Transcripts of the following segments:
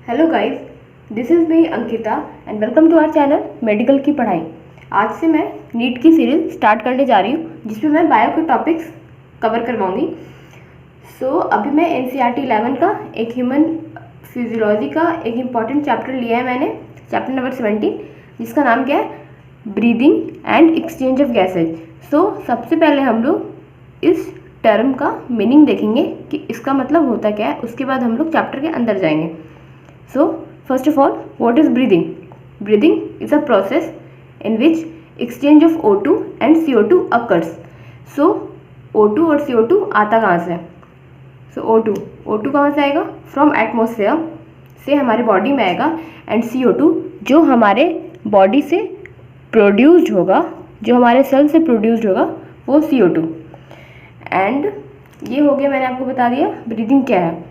Hello guys, this is me Ankita and welcome to our channel medical की पढ़ाई। आज से मैं नीट की सीरीज स्टार्ट करने जा रही हूँ जिसमें मैं बायो के टॉपिक्स कवर करवाऊँगी। अभी मैं NCERT 11 का एक ह्यूमन फिजियोलॉजी का एक इम्पॉर्टेंट चैप्टर लिया है मैंने, चैप्टर नंबर 17, जिसका नाम क्या है, breathing and exchange of gases. सबसे पहले हम लोग इस टर्म का मीनिंग देखेंगे कि इसका मतलब होता क्या है, उसके बाद हम लोग चैप्टर के अंदर जाएंगे। First of all, what is breathing? Breathing is a process in which exchange of O2 and CO2 occurs. O2 और CO2 आता कहाँ से? O2 कहाँ से आएगा? From atmosphere से हमारे बॉडी में आएगा, एंड CO2 जो हमारे बॉडी से प्रोड्यूस्ड होगा, जो हमारे सेल से प्रोड्यूस्ड होगा, वो CO2। एंड ये हो गया, मैंने आपको बता दिया ब्रीदिंग क्या है।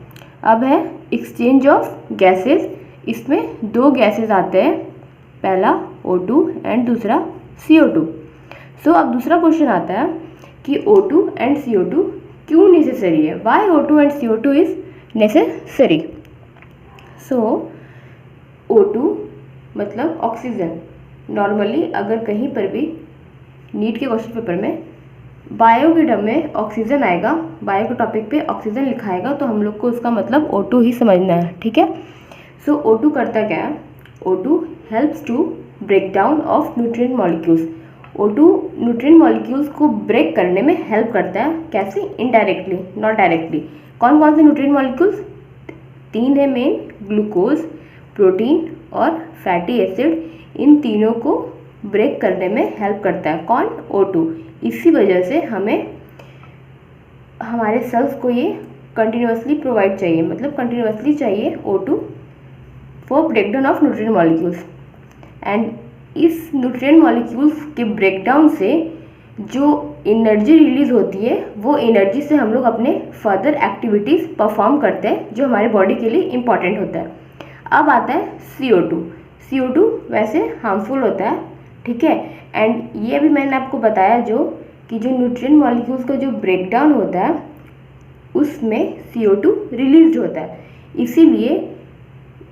अब है एक्सचेंज ऑफ गैसेस। इसमें दो गैसेस आते हैं, पहला O2 एंड दूसरा CO2। अब दूसरा क्वेश्चन आता है कि O2 एंड CO2 क्यों नेसेसरी है, Y O2 and CO2 is necessary. O2 मतलब ऑक्सीजन। नॉर्मली अगर कहीं पर भी नीट के क्वेश्चन पेपर में बायो के टर्म में ऑक्सीजन आएगा, बायो के टॉपिक पे ऑक्सीजन लिखाएगा, तो हम लोग को उसका मतलब O2 ही समझना है, ठीक है। O2 करता क्या है? O2 helps to break down of nutrient molecules. O2 nutrient molecules को ब्रेक करने में हेल्प करता है। कैसे? Indirectly, not directly. कौन कौन से न्यूट्रिएंट मॉलिक्यूल्स? 3 है मेन, ग्लूकोज, प्रोटीन और फैटी एसिड। इन तीनों को ब्रेक करने में हेल्प करता है कौन? O2। इसी वजह से हमें हमारे सेल्स को ये कंटिन्यूसली प्रोवाइड चाहिए, मतलब कंटिन्यूसली चाहिए O2 for breakdown of nutrient molecules. And इस न्यूट्रिएंट मॉलिक्यूल्स के ब्रेकडाउन से जो एनर्जी रिलीज होती है, वो एनर्जी से हम लोग अपने फर्दर एक्टिविटीज़ परफॉर्म करते हैं, जो हमारे बॉडी के लिए इम्पॉर्टेंट होता है। अब आता है CO2। CO2 वैसे हार्मफुल होता है, ठीक है। एंड ये भी मैंने आपको बताया जो न्यूट्रिएंट मॉलिक्यूल्स का जो ब्रेकडाउन होता है उसमें CO2 रिलीज होता है। इसीलिए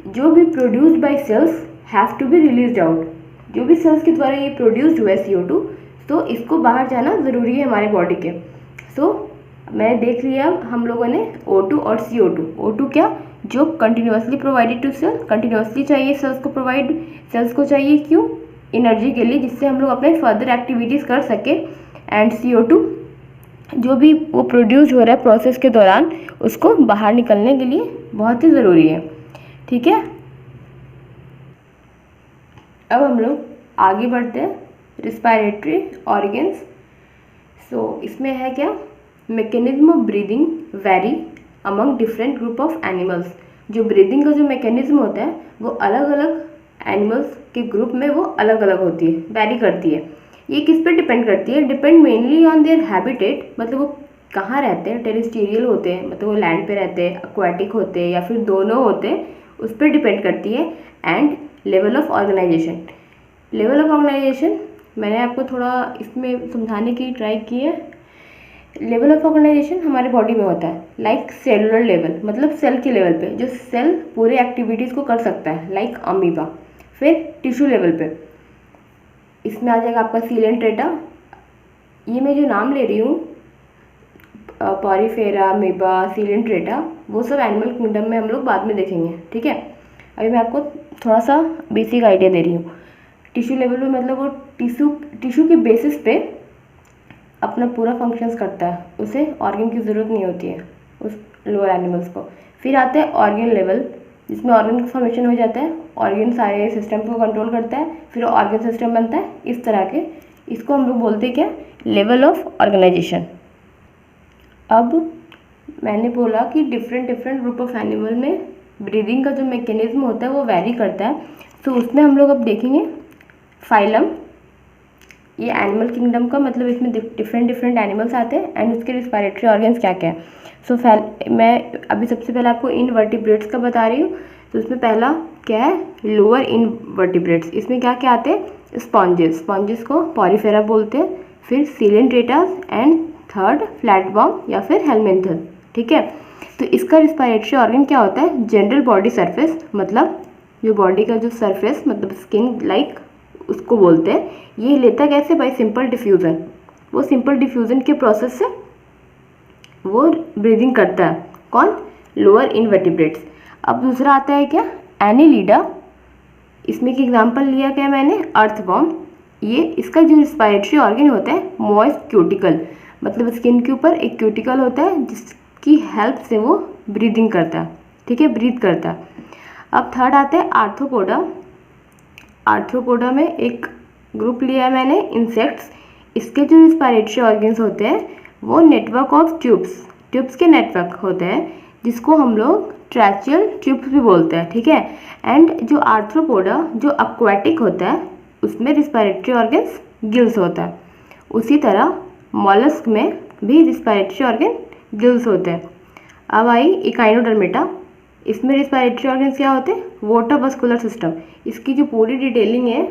जो भी produced by cells have to be released out. जो भी सेल्स के द्वारा ये प्रोड्यूस्ड हुआ है CO2, तो इसको बाहर जाना ज़रूरी है हमारे बॉडी के। मैंने देख लिया हम लोगों ने O2 और CO2। O2 क्या? जो continuously provided to cell, continuously चाहिए सेल्स को प्रोवाइड, सेल्स को चाहिए क्यों? एनर्जी के लिए, जिससे हम लोग अपने फर्दर एक्टिविटीज़ कर सके। एंड CO2 जो भी वो प्रोड्यूस हो रहा है प्रोसेस के दौरान, उसको बाहर निकलने के लिए बहुत ही ज़रूरी है, ठीक है। अब हम लोग आगे बढ़ते हैं, रिस्पायरेटरी ऑर्गन्स। इसमें है क्या? Mechanism of breathing very among different group of animals. जो ब्रीदिंग का जो मैकेनिज्म होता है वो अलग अलग एनिमल्स के ग्रुप में वो अलग अलग होती है, वेरी करती है। ये किस पे डिपेंड करती है? Depend mainly on their habitat, मतलब वो कहाँ रहते हैं। टेरेस्ट्रियल होते हैं, मतलब वो लैंड पे रहते हैं, एक्वाटिक होते हैं, या फिर दोनों होते हैं, उस पर डिपेंड करती है। And level of organization. Level of organization मैंने आपको थोड़ा इसमें समझाने की ट्राई की है। लेवल ऑफ ऑर्गेनाइजेशन हमारे बॉडी में होता है लाइक सेलुलर लेवल, मतलब सेल के लेवल पे जो सेल पूरे एक्टिविटीज़ को कर सकता है, लाइक अमीबा। फिर टिश्यू लेवल पे इसमें आ जाएगा आपका सीलेंट्रेटा। ये मैं जो नाम ले रही हूँ, पॉरीफेरा, अमीबा, सीलेंट्रेटा, वो सब एनिमल किंगडम में हम लोग बाद में देखेंगे, ठीक है। अभी मैं आपको थोड़ा सा बेसिक आइडिया दे रही हूँ। टिश्यू लेवल पे मतलब वो टिश्यू के बेसिस पे अपना पूरा फंक्शंस करता है, उसे ऑर्गन की ज़रूरत नहीं होती है उस लोअर एनिमल्स को। फिर आते हैं ऑर्गन लेवल, जिसमें ऑर्गन का फॉर्मेशन हो जाता है, ऑर्गन सारे सिस्टम को कंट्रोल करता है, फिर ऑर्गन सिस्टम बनता है, इस तरह के। इसको हम लोग बोलते हैं क्या? Level of organization. अब मैंने बोला कि डिफरेंट ग्रुप ऑफ एनिमल में ब्रीदिंग का जो मैकेनिज्म होता है वो वेरी करता है। उसमें हम लोग अब देखेंगे फाइलम, ये एनिमल किंगडम का मतलब इसमें डिफरेंट एनिमल्स आते हैं, एंड उसके रिस्पायरेटरी ऑर्गन्स क्या क्या है। मैं अभी सबसे पहले आपको इनवर्टिब्रेट्स का बता रही हूँ। उसमें पहला क्या है? Lower invertebrates. इसमें क्या क्या आते हैं? स्पॉन्जेस को पॉरीफेरा बोलते हैं, फिर सीलेंट्रेटास, एंड थर्ड फ्लैटवर्म या फिर हेलमिन्थस, ठीक है। तो इसका रिस्पायरेटरी ऑर्गन क्या होता है? जनरल बॉडी सरफेस, मतलब जो बॉडी का जो सरफेस मतलब स्किन लाइक उसको बोलते हैं। ये लेता कैसे? Bye simple diffusion. वो सिंपल डिफ्यूज़न के प्रोसेस से वो ब्रीदिंग करता है। कौन? Lower invertebrates. अब दूसरा आता है क्या? एनिलीडा। इसमें की एग्जांपल लिया क्या मैंने? अर्थवॉर्म। ये इसका जो रिस्पायरेटरी ऑर्गन होता है मॉइस्ट क्यूटिकल, मतलब स्किन के ऊपर एक क्यूटिकल होता है जिसकी हेल्प से वो ब्रीदिंग करता है, ठीक है, ब्रीथ करता है। अब थर्ड आता है आर्थ्रोपोडा। आर्थ्रोपोडा में एक ग्रुप लिया है मैंने, इंसेक्ट्स। इसके जो रिस्पायरेटरी ऑर्गन्स होते हैं वो नेटवर्क ऑफ ट्यूब्स के नेटवर्क होते हैं, जिसको हम लोग ट्रैचियल ट्यूब्स भी बोलते हैं, ठीक है। एंड जो आर्थ्रोपोडा जो एक्वाटिक होता है उसमें रिस्पायरेटरी ऑर्गन्स गिल्स होता है। उसी तरह मॉलस्क में भी रिस्पायरेटरी ऑर्गन गिल्स होते हैं। अब आई इकाइनोडर्मेटा। इसमें रिस्पायरेटरी ऑर्गन्स क्या होते हैं? Water vascular system. इसकी जो पूरी डिटेलिंग है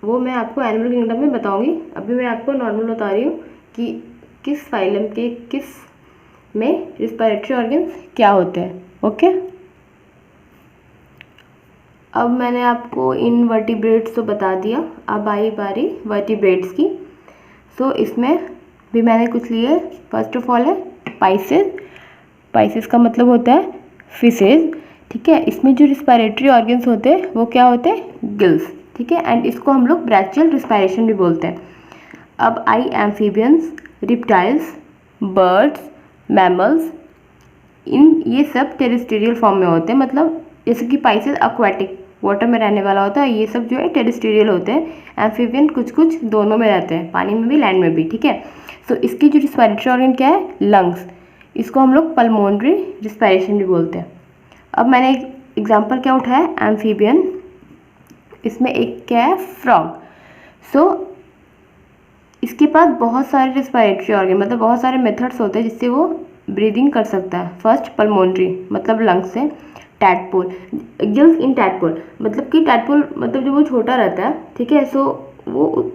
वो मैं आपको एनिमल किंगडम में बताऊंगी। अभी मैं आपको नॉर्मल बता रही हूँ कि किस फाइलम के किस में रिस्पायरेटरी ऑर्गन्स क्या होते हैं। ओके, अब मैंने आपको इन वर्टिब्रेट्स तो बता दिया, अब आई बारी वर्टिब्रेट्स की। सो इसमें भी मैंने कुछ लिए। फर्स्ट ऑफ ऑल है पाइसेस। पाइसेस का मतलब होता है फिशेज, ठीक है। इसमें जो रिस्पायरेटरी ऑर्गन्स होते हैं वो क्या होते हैं? गिल्स, ठीक है। एंड इसको हम लोग ब्रैचियल रिस्पायरेशन भी बोलते हैं। अब आई एम्फीबियंस, रिप्टाइल्स, बर्ड्स, मैमल्स। ये सब टेरेस्टेरियल फॉर्म में होते हैं, मतलब जैसे कि पाइसेस एक्वाटिक वाटर में रहने वाला होता है, ये सब जो है टेरेस्टेरियल होते हैं। एम्फीबियन कुछ कुछ दोनों में रहते हैं, पानी में भी लैंड में भी, ठीक है। सो इसकी जो रिस्पायरेटरी ऑर्गन क्या है? लंग्स। इसको हम लोग पल्मोनरी रिस्पायरेशन भी बोलते हैं। अब मैंने एक एग्जांपल क्या उठाया? एम्फीबियन। इसमें एक क्या है? फ्रॉग। सो इसके पास बहुत सारे रिस्पायरेटरी ऑर्गन मतलब बहुत सारे मेथड्स होते हैं जिससे वो ब्रीदिंग कर सकता है। फर्स्ट पल्मोनरी मतलब लंग्स से। टैडपोल, गिल्स इन टैडपोल, मतलब कि टैडपोल मतलब जब वो छोटा रहता है, ठीक है, सो वो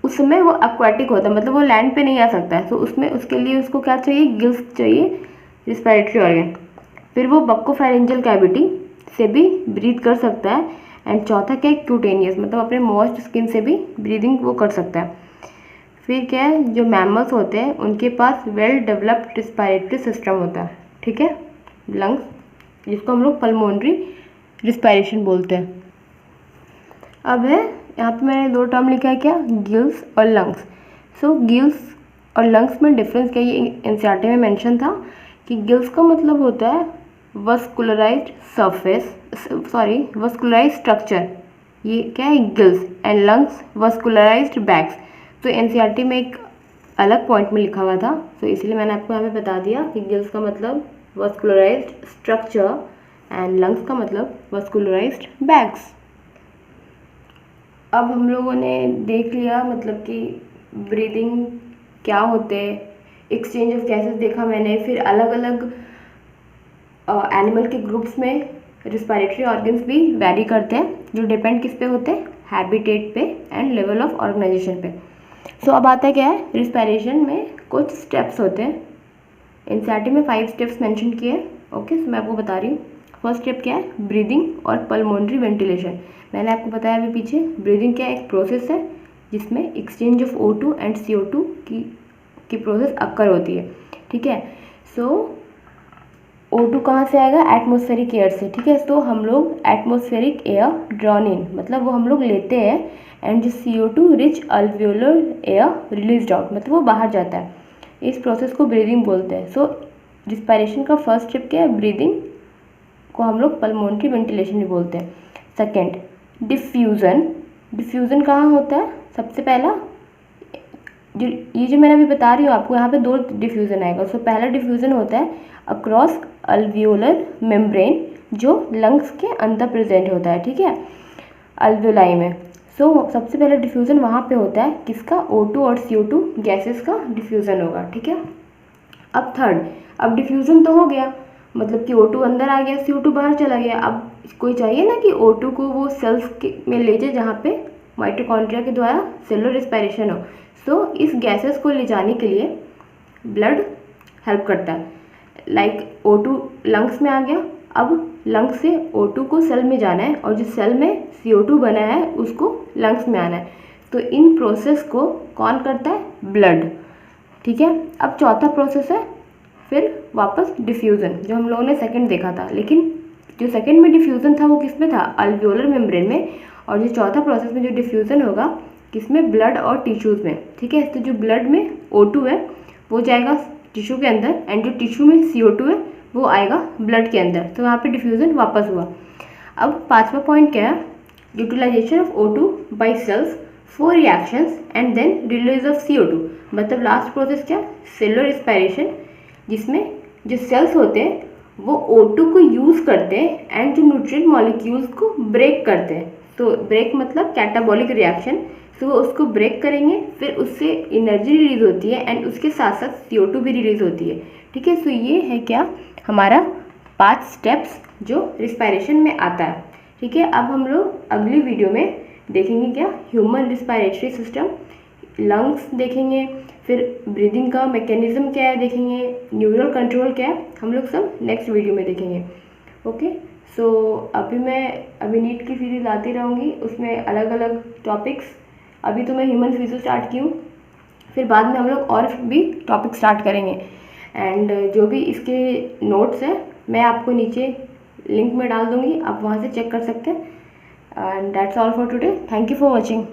उस समय वो एक्वाटिक होता है, मतलब वो लैंड पे नहीं आ सकता है। सो उसमें उसके लिए उसको क्या चाहिए? गिल्स चाहिए, रिस्पायरेटरी ऑर्गन। फिर वो बक्कोफेरेंजियल कैविटी से भी ब्रीथ कर सकता है। एंड चौथा क्या है? क्यूटेनियस, मतलब अपने मॉइस्ट स्किन से भी ब्रीदिंग वो कर सकता है। फिर क्या है? जो मैमल्स होते हैं उनके पास वेल डेवलप्ड रिस्पायरेटरी सिस्टम होता है, ठीक है, लंग्स, जिसको हम लोग पल्मोनरी रिस्पायरेशन बोलते हैं। अब है यहाँ पे मैंने दो टर्म लिखा है क्या? गिल्स और लंग्स। सो गिल्स और लंग्स में डिफरेंस क्या? ये एनसीईआरटी में मेंशन था कि गिल्स का मतलब होता है vascularised surface, sorry vascularised structure, ये क्या है? Gills. And lungs vascularised bags. तो एनसीईआरटी में एक अलग पॉइंट में लिखा हुआ था, तो इसलिए मैंने आपको यहाँ पे बता दिया कि गिल्स का मतलब वस्कुलराइज्ड स्ट्रक्चर एंड लंग्स का मतलब वस्कुलराइज्ड बैग्स। अब हम लोगों ने देख लिया मतलब कि ब्रीदिंग क्या होते हैं, एक्सचेंज ऑफ गैसेस देखा मैंने, फिर अलग अलग एनिमल के ग्रुप्स में रिस्पायरेटरी ऑर्गन्स भी वैरी करते हैं, जो डिपेंड किस पे होते हैं? हैबिटेट पे एंड लेवल ऑफ ऑर्गेनाइजेशन पे। सो अब आता है क्या है? रिस्पायरेशन में कुछ स्टेप्स होते हैं। एनसीईआरटी में 5 स्टेप्स मेंशन किए। ओके, सो मैं आपको बता रही हूँ। फर्स्ट स्टेप क्या है? ब्रीदिंग और पल्मोनरी वेंटिलेशन। मैंने आपको बताया अभी पीछे, ब्रीदिंग क्या एक प्रोसेस है जिसमें exchange of O2 and CO2 की प्रोसेस अक्कर होती है, ठीक है। सो O2 कहाँ से आएगा? एटमॉस्फेरिक एयर से, ठीक है। तो हम लोग एटमॉस्फेरिक एयर ड्रॉन इन, मतलब वो हम लोग लेते हैं, एंड जो CO2 rich alveolar air release out, मतलब वो बाहर जाता है। इस प्रोसेस को ब्रीदिंग बोलते हैं। सो रिस्पायरेशन का फर्स्ट स्टेप क्या है? ब्रीदिंग को हम लोग पल्मोनरी वेंटिलेशन भी बोलते हैं। Second, diffusion. डिफ्यूज़न कहाँ होता है? सबसे पहला जो मैंने अभी बता रही हूँ आपको, यहाँ पे 2 डिफ्यूज़न आएगा। सो पहला डिफ्यूज़न होता है अक्रॉस अल्वियोलर मेम्ब्रेन, जो लंग्स के अंदर प्रेजेंट होता है, ठीक है, अल्वियोलाई में। सो सबसे पहला डिफ्यूज़न वहाँ पे होता है, किसका? O2 और CO2 गैसेस का डिफ्यूज़न होगा, ठीक है। अब थर्ड, अब डिफ्यूज़न तो हो गया, मतलब कि O2 अंदर आ गया, CO2 बाहर चला गया। अब कोई चाहिए ना कि O2 को वो सेल्स में ले जाए जहाँ पे माइटोकॉन्ड्रिया के द्वारा सेलुलर रिस्पायरेशन हो। सो इस गैसेस को ले जाने के लिए ब्लड हेल्प करता है। लाइक O2 लंग्स में आ गया, अब लंग्स से O2 को सेल में जाना है और जो सेल में CO2 बना है उसको लंग्स में आना है। तो इन प्रोसेस को कौन करता है? ब्लड। ठीक है, अब चौथा प्रोसेस है फिर वापस डिफ्यूज़न, जो हम लोगों ने सेकंड देखा था, लेकिन जो सेकंड में डिफ्यूज़न था वो किस में था? अल्वियोलर मेम्ब्रेन में। और जो चौथा प्रोसेस में जो डिफ्यूज़न होगा किसमें? ब्लड और टिश्यूज़ में। ठीक है, तो जो ब्लड में O2 है वो जाएगा टिश्यू के अंदर एंड जो टिश्यू में CO2 है वो आएगा ब्लड के अंदर, तो यहाँ पे डिफ्यूज़न वापस हुआ। अब पांचवा पॉइंट क्या है? Utilization of O2 by cells for reactions and then release of CO2। मतलब लास्ट प्रोसेस क्या? सेलुलर रेस्पिरेशन, जिसमें जो सेल्स होते हैं वो O2 को यूज़ करते हैं एंड जो न्यूट्रिएंट मॉलिक्यूल्स को ब्रेक करते हैं। तो ब्रेक मतलब कैटाबॉलिक रिएक्शन, तो वो उसको ब्रेक करेंगे, फिर उससे एनर्जी रिलीज होती है एंड उसके साथ साथ CO2 भी रिलीज होती है। ठीक है, सो ये है क्या? हमारा 5 स्टेप्स जो रिस्पायरेशन में आता है। ठीक है, अब हम लोग अगली वीडियो में देखेंगे क्या? ह्यूमन रिस्पायरेटरी सिस्टम, लंग्स देखेंगे, फिर ब्रीदिंग का मैकेनिज्म क्या है देखेंगे, न्यूरल कंट्रोल क्या है, हम लोग सब नेक्स्ट वीडियो में देखेंगे। ओके, सो अभी नीट की सीरीज़ आती रहूँगी, उसमें अलग अलग टॉपिक्स। अभी तो मैं ह्यूमन फिजियो स्टार्ट की हूँ, फिर बाद में हम लोग और भी टॉपिक स्टार्ट करेंगे। एंड जो भी इसके नोट्स हैं मैं आपको नीचे लिंक में डाल दूँगी, आप वहाँ से चेक कर सकते हैं। And that's all for today, thank you for watching.